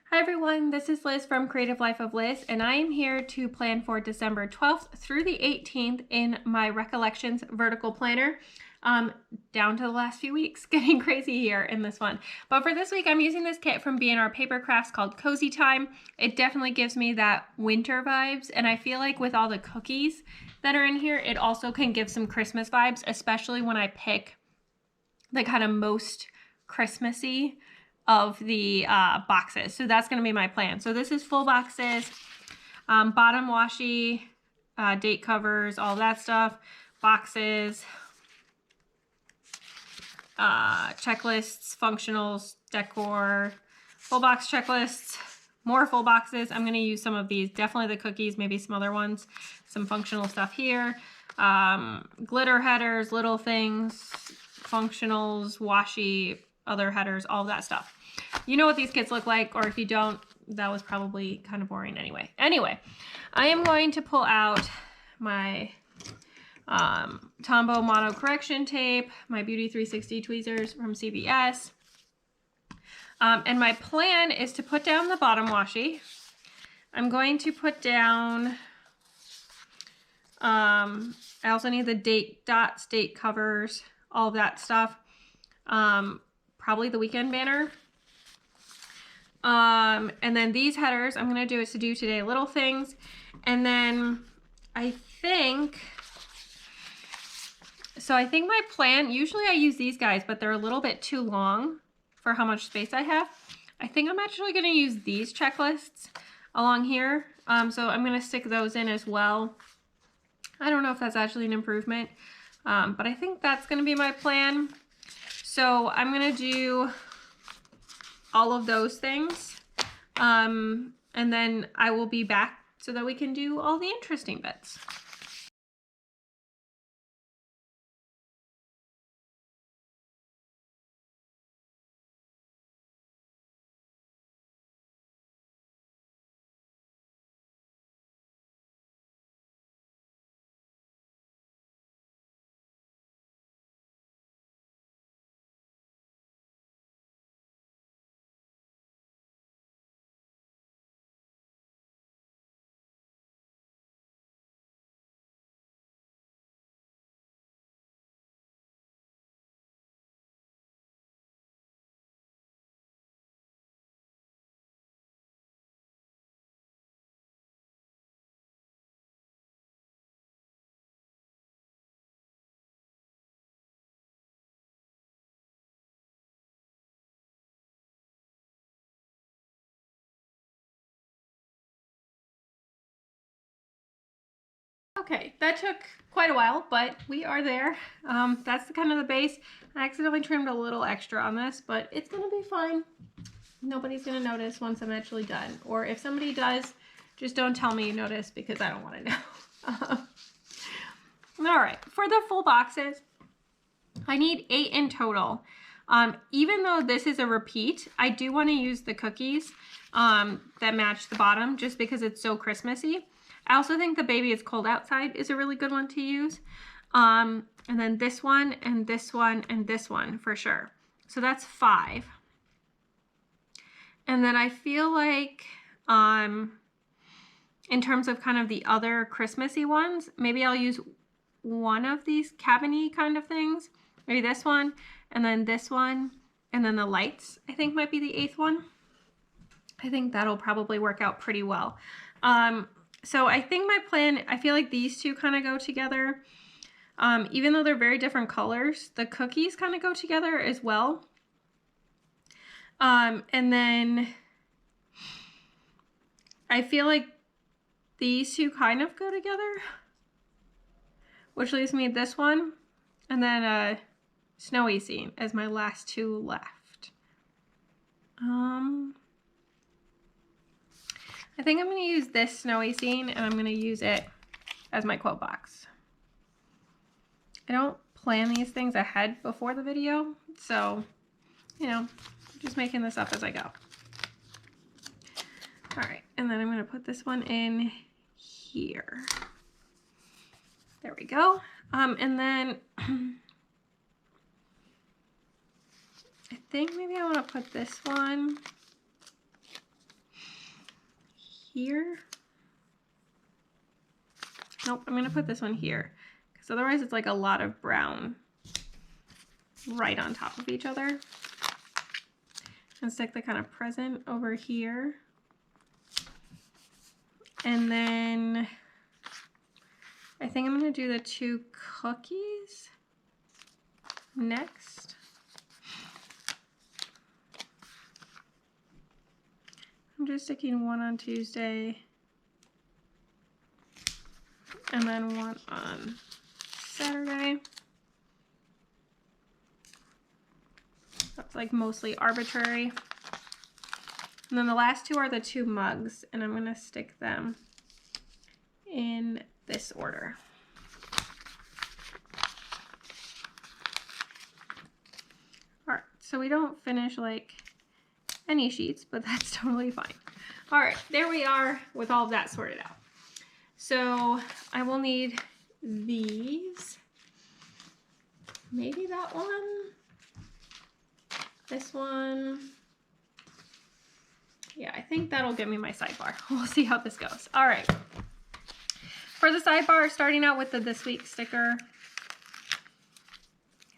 Hi everyone, this is Liz from Creative Life of Liz, and I am here to plan for December 12th through the 18th in my Recollections vertical planner. Down to the last few weeks, getting crazy here in this one. But for this week, I'm using this kit from BnR Paper Crafts called Cozy Time. It definitely gives me that winter vibes, and I feel like with all the cookies that are in here, it also can give some Christmas vibes, especially when I pick the kind of most Christmassy of the boxes. So that's going to be my plan. So this is full boxes, bottom washi, date covers, all that stuff, boxes, checklists, functionals, decor, full box checklists, more full boxes. I'm going to use some of these, definitely the cookies, maybe some other ones, some functional stuff here, glitter headers, little things, functionals, washi, other headers, all of that stuff. You know what these kits look like, or if you don't, that was probably kind of boring anyway. Anyway, I am going to pull out my Tombow Mono Correction Tape, my Beauty 360 tweezers from CVS. And my plan is to put down the bottom washi. I'm going to put down, I also need the date dots, date covers, all of that stuff. Probably the weekend banner. And then these headers, I'm going to do is to do today little things. And then I think my plan, usually I use these guys, but they're a little bit too long for how much space I have. I think I'm actually going to use these checklists along here. So I'm going to stick those in as well. I don't know if that's actually an improvement, but I think that's going to be my plan. So I'm going to do all of those things. And then I will be back so that we can do all the interesting bits. Okay, that took quite a while, but we are there. That's kind of the base. I accidentally trimmed a little extra on this, but it's gonna be fine. Nobody's gonna notice once I'm actually done. Or if somebody does, just don't tell me you noticed because I don't wanna know. All right, for the full boxes, I need 8 in total. Even though this is a repeat, I do wanna use the cookies that match the bottom just because it's so Christmassy. I also think the Baby It's Cold Outside is a really good one to use. And then this one, and this one, and this one for sure. So that's 5. And then I feel like in terms of kind of the other Christmassy ones, maybe I'll use one of these cabin-y kind of things. Maybe this one, and then this one, and then the lights, I think might be the 8th one. I think that'll probably work out pretty well. So I think my plan, I feel like these two kind of go together. Even though they're very different colors, the cookies kind of go together as well. And then I feel like these two kind of go together, which leaves me this one, and then a snowy scene as my last 2 left. I think I'm going to use this snowy scene, and I'm going to use it as my quote box. I don't plan these things ahead before the video, so, you know, just making this up as I go. All right, and then I'm going to put this one in here. There we go. And then I think maybe I want to put this one here. Nope, I'm going to put this one here because otherwise it's like a lot of brown right on top of each other. And stick the kind of present over here. And then I think I'm going to do the 2 cookies next. I'm just sticking one on Tuesday and then one on Saturday. That's like mostly arbitrary. And then the last 2 are the 2 mugs, and I'm going to stick them in this order. All right, so we don't finish like any sheets, but that's totally fine. All right, there we are with all of that sorted out. So I will need these, maybe that one, this one. Yeah, I think that'll give me my sidebar. We'll see how this goes. All right. For the sidebar, starting out with the This Week sticker.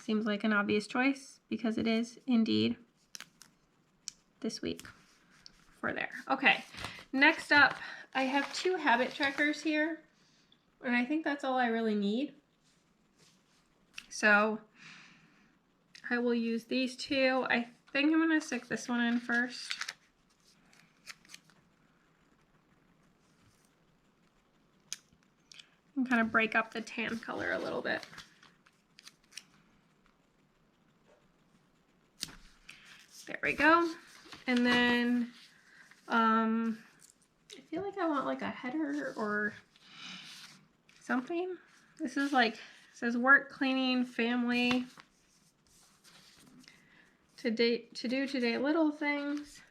Seems like an obvious choice because it is indeed this week for there. Okay, next up, I have 2 habit trackers here, and I think that's all I really need. So I will use these 2. I think I'm going to stick this one in first. And kind of break up the tan color a little bit. There we go. And then I feel like I want like a header or something. This is like, it says work, cleaning, family, to do today little things.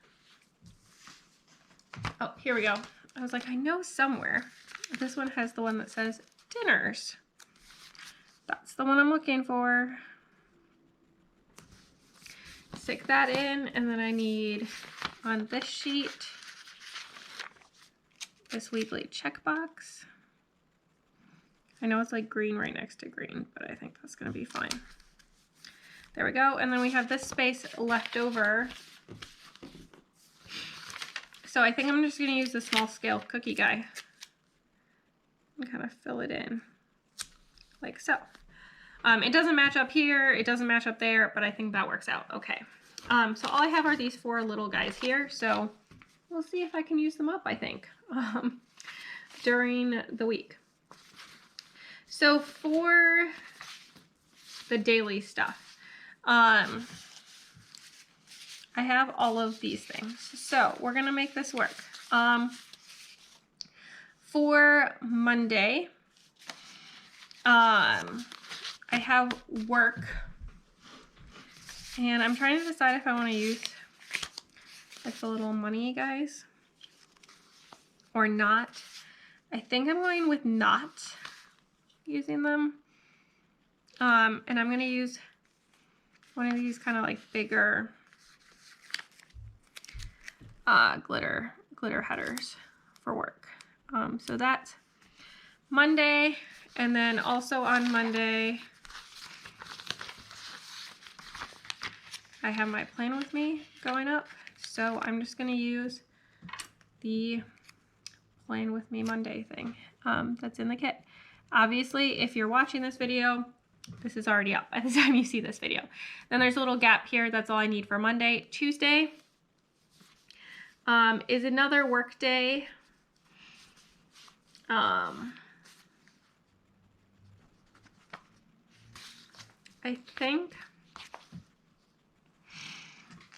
Oh, here we go. I was like, I know somewhere. This one has the one that says dinners. That's the one I'm looking for. Stick that in, and then I need on this sheet this weekly checkbox. I know it's like green right next to green, but I think that's going to be fine. There we go. And then we have this space left over. So I think I'm just going to use the small scale cookie guy and kind of fill it in like so. It doesn't match up here, it doesn't match up there, but I think that works out okay. So all I have are these 4 little guys here, so we'll see if I can use them up, I think, during the week. So for the daily stuff, I have all of these things, so we're gonna make this work. For Monday, I have work, and I'm trying to decide if I want to use like the little money guys or not. I think I'm going with not using them. And I'm going to use one of these kind of like bigger glitter headers for work. So that's Monday. And then also on Monday, I have my plan with me going up. So I'm just going to use the plan with me Monday thing that's in the kit. Obviously, if you're watching this video, this is already up by the time you see this video. Then there's a little gap here. That's all I need for Monday. Tuesday is another work day. I think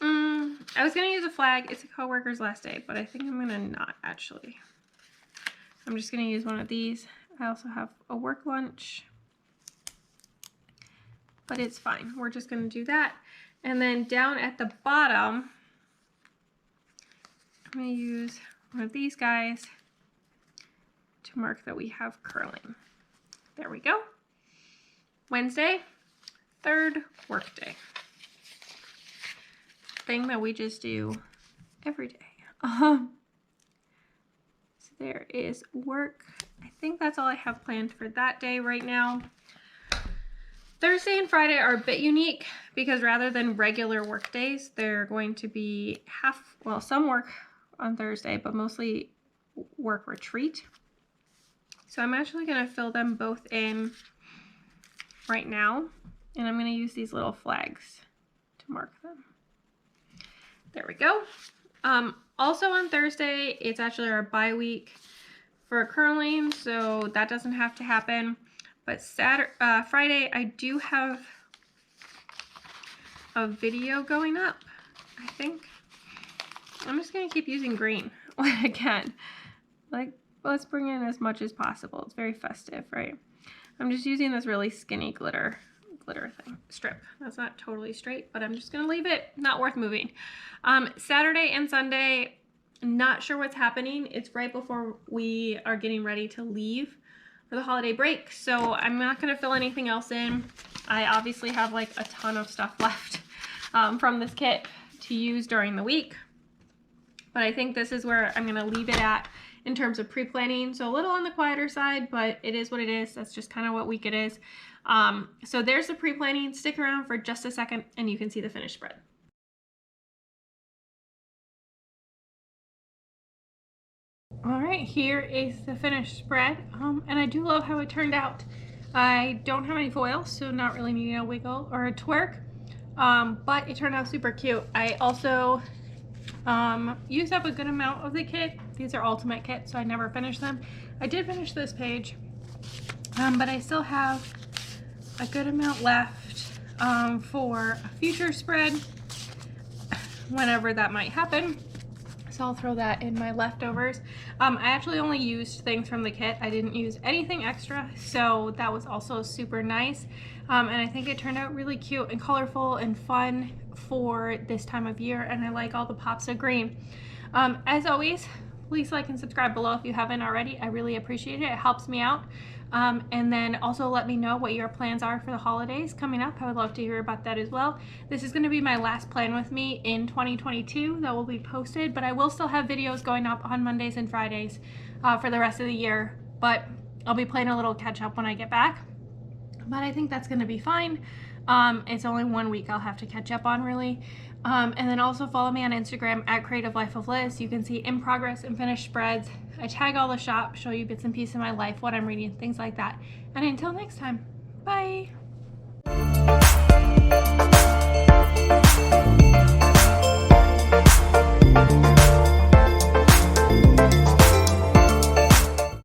I was gonna use a flag. It's a coworker's last day, but I think I'm gonna not actually. I'm just gonna use one of these. I also have a work lunch, but it's fine. We're just gonna do that. And then down at the bottom, I'm gonna use one of these guys to mark that we have curling. There we go. Wednesday, third work day. Thing that we just do every day. So there is work. I think that's all I have planned for that day right now. Thursday and Friday are a bit unique because rather than regular work days, they're going to be some work on Thursday, but mostly work retreat. So I'm actually going to fill them both in right now, and I'm going to use these little flags to mark them. There we go. Also on Thursday, it's actually our bye week for curling, so that doesn't have to happen. But Friday, I do have a video going up, I think. I'm just going to keep using green when I can. Like, let's bring in as much as possible. It's very festive, right? I'm just using this really skinny glitter strip. That's not totally straight, but I'm just going to leave it. Not worth moving. Saturday and Sunday, not sure what's happening. It's right before we are getting ready to leave for the holiday break, so I'm not going to fill anything else in. I obviously have like a ton of stuff left from this kit to use during the week, but I think this is where I'm going to leave it at in terms of pre-planning. So a little on the quieter side, but it is what it is. That's just kind of what week it is. So there's the pre-planning. Stick around for just a second and you can see the finished spread. All right, here is the finished spread, and I do love how it turned out. I don't have any foil, so not really needing a wiggle or a twerk, but it turned out super cute. I also used up a good amount of the kit. These are ultimate kits, so I never finished them. I did finish this page, but I still have a good amount left for a future spread, whenever that might happen. So I'll throw that in my leftovers. I actually only used things from the kit. I didn't use anything extra, so that was also super nice. And I think it turned out really cute and colorful and fun for this time of year, and I like all the pops of green. As always, please like and subscribe below if you haven't already. I really appreciate it. It helps me out. And then also let me know what your plans are for the holidays coming up. I would love to hear about that as well. This is going to be my last plan with me in 2022 that will be posted, but I will still have videos going up on Mondays and Fridays for the rest of the year, but I'll be playing a little catch up when I get back. But I think that's going to be fine. It's only 1 week I'll have to catch up on, really. And then also follow me on Instagram at Creative Life of Liz. You can see in progress and finished spreads. I tag all the shop, show you bits and pieces of my life, what I'm reading, things like that. And until next time, bye.